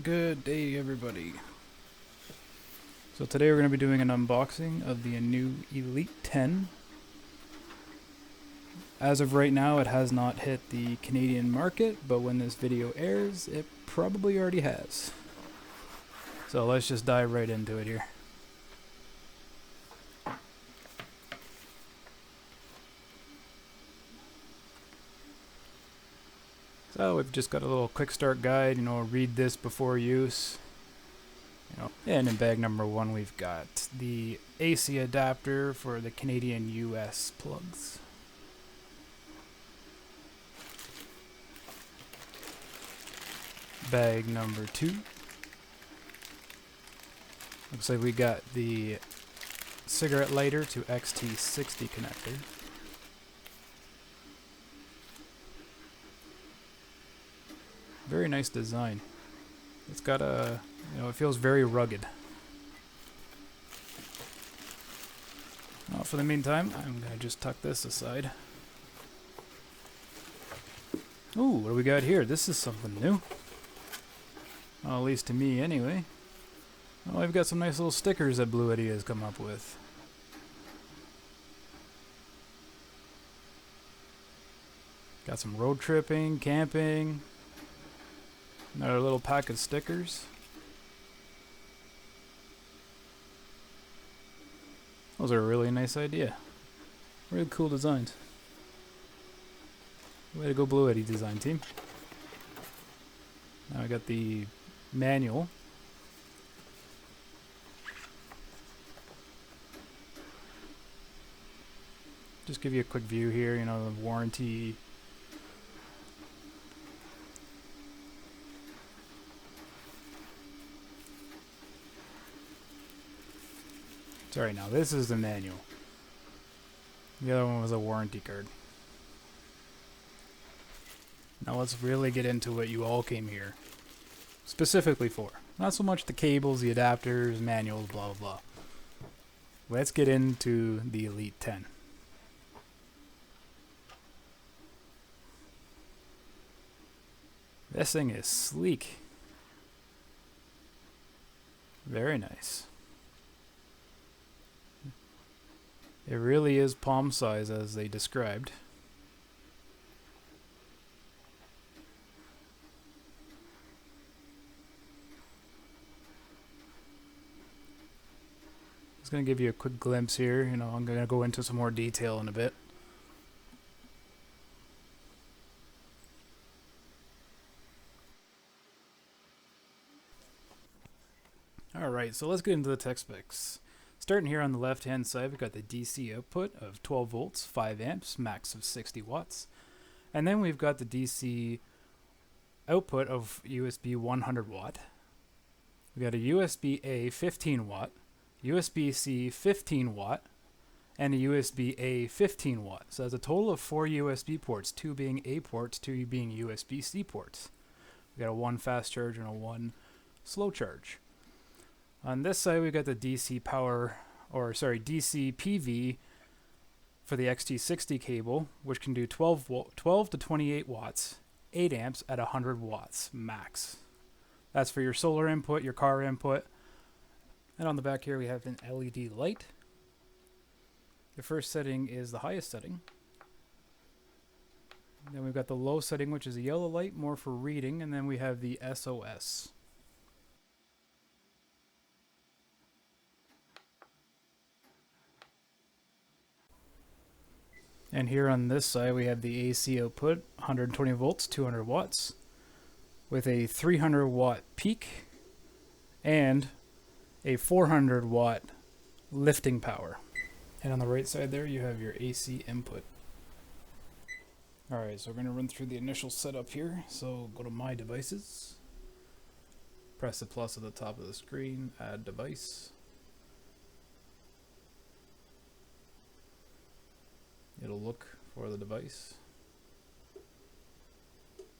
Good day, everybody. So today we're going to be doing an unboxing of the new Elite 10. As of right now, it has not hit the Canadian market, but when this video airs, it probably already has. So let's just dive right into it here. So we've just got a little quick start guide, read this before use. And in bag number 1 we've got the AC adapter for the Canadian US plugs. Bag number 2. Looks like we got the cigarette lighter to XT60 connector. Very nice design. It's got a, it feels very rugged. Well, for the meantime, I'm going to just tuck this aside. Ooh, what do we got here? This is something new. Well, at least to me, anyway. Well, we've got some nice little stickers that Bluetti has come up with. Got some road tripping, camping. Another little pack of stickers. Those are a really nice idea. Really cool designs. Way to go, Bluetti design team. Now I got the manual. Just give you a quick view here, the warranty. Sorry, now this is the manual. The other one was a warranty card. Now let's really get into what you all came here specifically for. Not so much the cables, the adapters, manuals, blah, blah, blah. Let's get into the Elite 10. This thing is sleek. Very nice. It really is palm size as they described. Just going to give you a quick glimpse here. I'm going to go into some more detail in a bit. Alright, so let's get into the tech specs. Starting here on the left hand side, we've got the DC output of 12 volts, 5 amps, max of 60 watts. And then we've got the DC output of USB 100 watt. We got a USB A 15 watt, USB C 15 watt, and a USB A 15 watt. So that's a total of 4 USB ports, 2 being A ports, 2 being USB C ports. We got a 1 fast charge and a 1 slow charge. On this side, we've got the DC PV for the XT60 cable, which can do 12 to 28 watts, 8 amps at 100 watts max. That's for your solar input, your car input. And on the back here, we have an LED light. The first setting is the highest setting. Then we've got the low setting, which is a yellow light, more for reading. And then we have the SOS. And here on this side, we have the AC output, 120 volts, 200 watts, with a 300 watt peak and a 400 watt lifting power. And on the right side there, you have your AC input. Alright, so we're going to run through the initial setup here. So go to My Devices, press the plus at the top of the screen, add device. It'll look for the device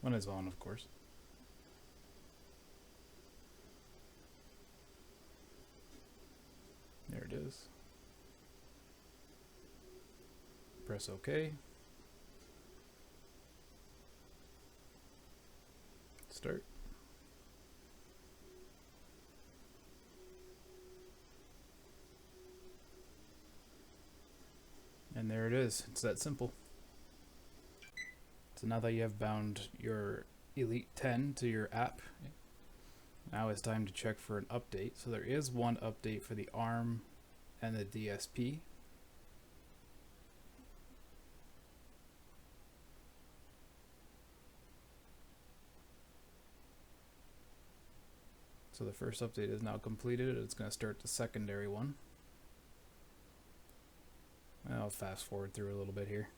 when it's on, of course. There it is. Press OK. Start. And there it is. It's that simple. So now that you have bound your Elite 10 to your app, now it's time to check for an update. So there is one update for the ARM and the DSP. So the first update is now completed. It's going to start the secondary one. I'll fast forward through a little bit here.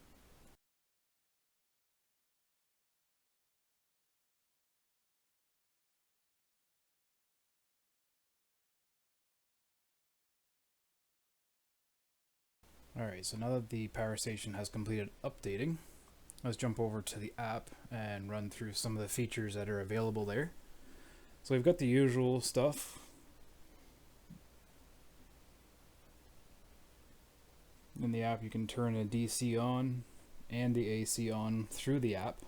Alright, so now that the power station has completed updating, let's jump over to the app and run through some of the features that are available there. So we've got the usual stuff. In the app you can turn a DC on and the AC on through the app.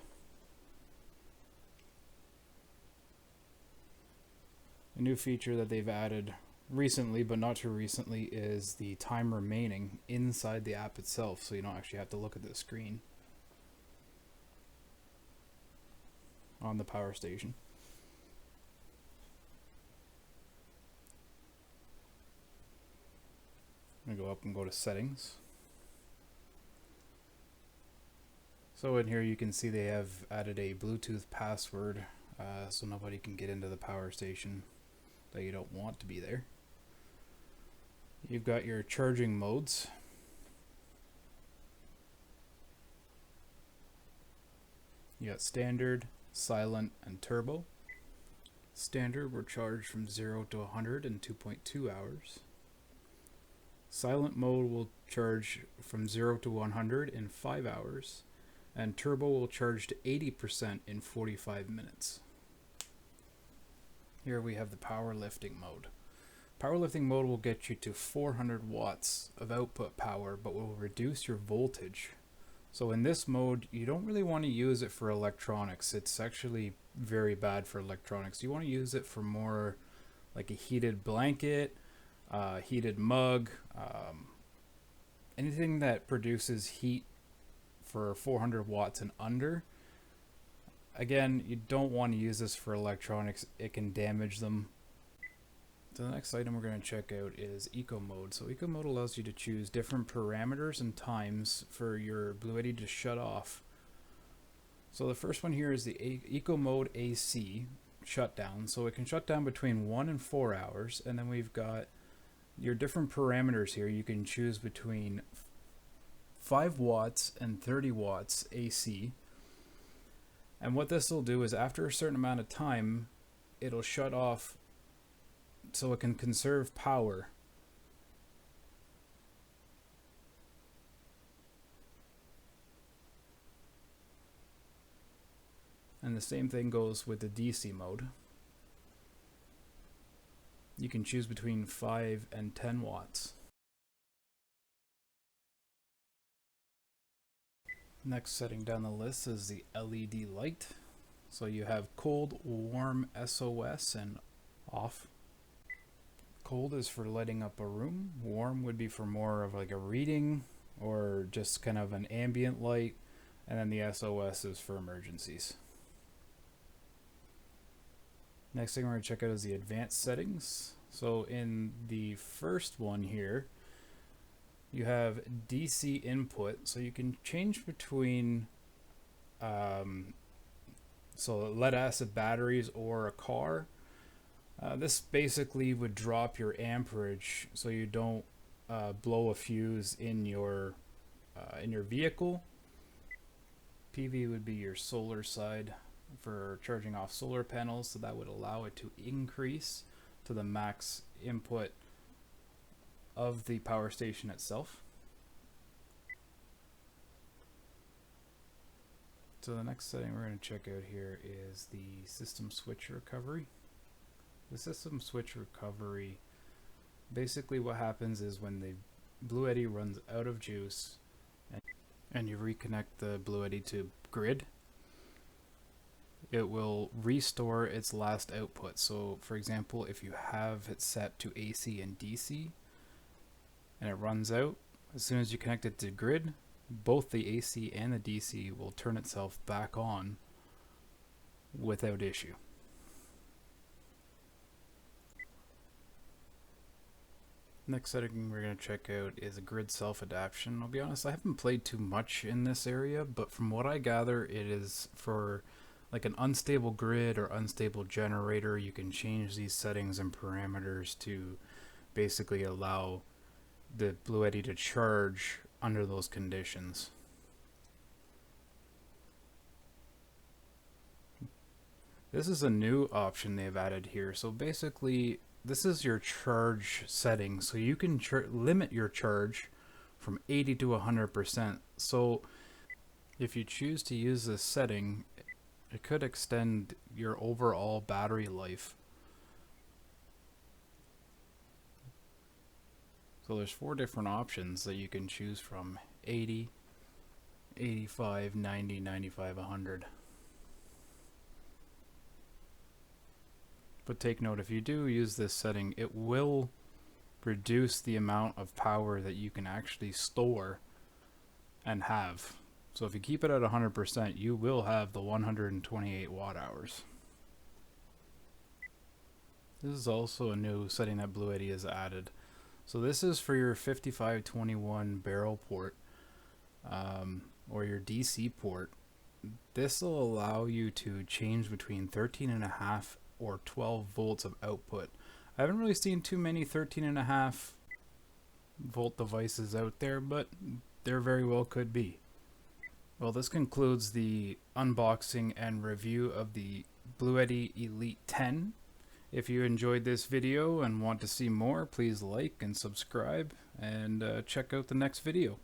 A new feature that they've added recently, but not too recently, is the time remaining inside the app itself, so you don't actually have to look at the screen on the power station. I'm going to go up and go to settings. So in here you can see they have added a Bluetooth password, so nobody can get into the power station that you don't want to be there. You've got your charging modes. You got standard, silent, and turbo. Standard will charge from 0 to 100 in 2.2 hours. Silent mode will charge from 0 to 100 in 5 hours. And turbo will charge to 80% in 45 minutes. Here we have the powerlifting mode. Powerlifting mode will get you to 400 watts of output power, but will reduce your voltage. So in this mode, you don't really want to use it for electronics. It's actually very bad for electronics. You want to use it for more like a heated blanket, heated mug, anything that produces heat for 400 watts and under. Again, you don't want to use this for electronics. It can damage them. So the next item we're going to check out is Eco Mode. So Eco Mode allows you to choose different parameters and times for your Bluetti to shut off. So the first one here is the Eco Mode AC shutdown. So it can shut down between 1 and 4 hours. And then we've got your different parameters here. You can choose between 5 watts and 30 watts AC. And what this will do is after a certain amount of time, it'll shut off so it can conserve power. And the same thing goes with the DC mode. You can choose between 5 and 10 watts. Next setting down the list is the LED light. So you have cold, warm, SOS, and off. Cold is for lighting up a room. Warm would be for more of like a reading or just kind of an ambient light. And then the SOS is for emergencies. Next thing we're going to check out is the advanced settings. So in the first one here, you have DC input, so you can change between so lead acid batteries or a car. This basically would drop your amperage so you don't blow a fuse in your vehicle. PV would be your solar side for charging off solar panels, so that would allow it to increase to the max input of the power station itself. So the next setting we're going to check out here is the system switch recovery. The system switch recovery, basically what happens is when the Bluetti runs out of juice and you reconnect the Bluetti to grid, it will restore its last output. So for example, if you have it set to AC and DC and it runs out, As soon as you connect it to grid, both the AC and the DC will turn itself back on without issue. Next setting we're going to check out is a grid self-adaptation. I'll be honest, I haven't played too much in this area, but from what I gather, it is for like an unstable grid or unstable generator. You can change these settings and parameters to basically allow the Bluetti to charge under those conditions. This is a new option they've added here. So basically, this is your charge setting. So you can limit your charge from 80 to 100%. So if you choose to use this setting, it could extend your overall battery life. So there's 4 different options that you can choose from: 80, 85, 90, 95, 100. But take note, if you do use this setting, it will reduce the amount of power that you can actually store and have. So if you keep it at 100%, you will have the 128 watt hours. This is also a new setting that Bluetti has added. So this is for your 5521 barrel port, or your DC port. This will allow you to change between 13.5 or 12 volts of output. I haven't really seen too many 13.5 volt devices out there, but there very well could be. Well, this concludes the unboxing and review of the Bluetti Elite 10. If you enjoyed this video and want to see more, please like and subscribe, and check out the next video.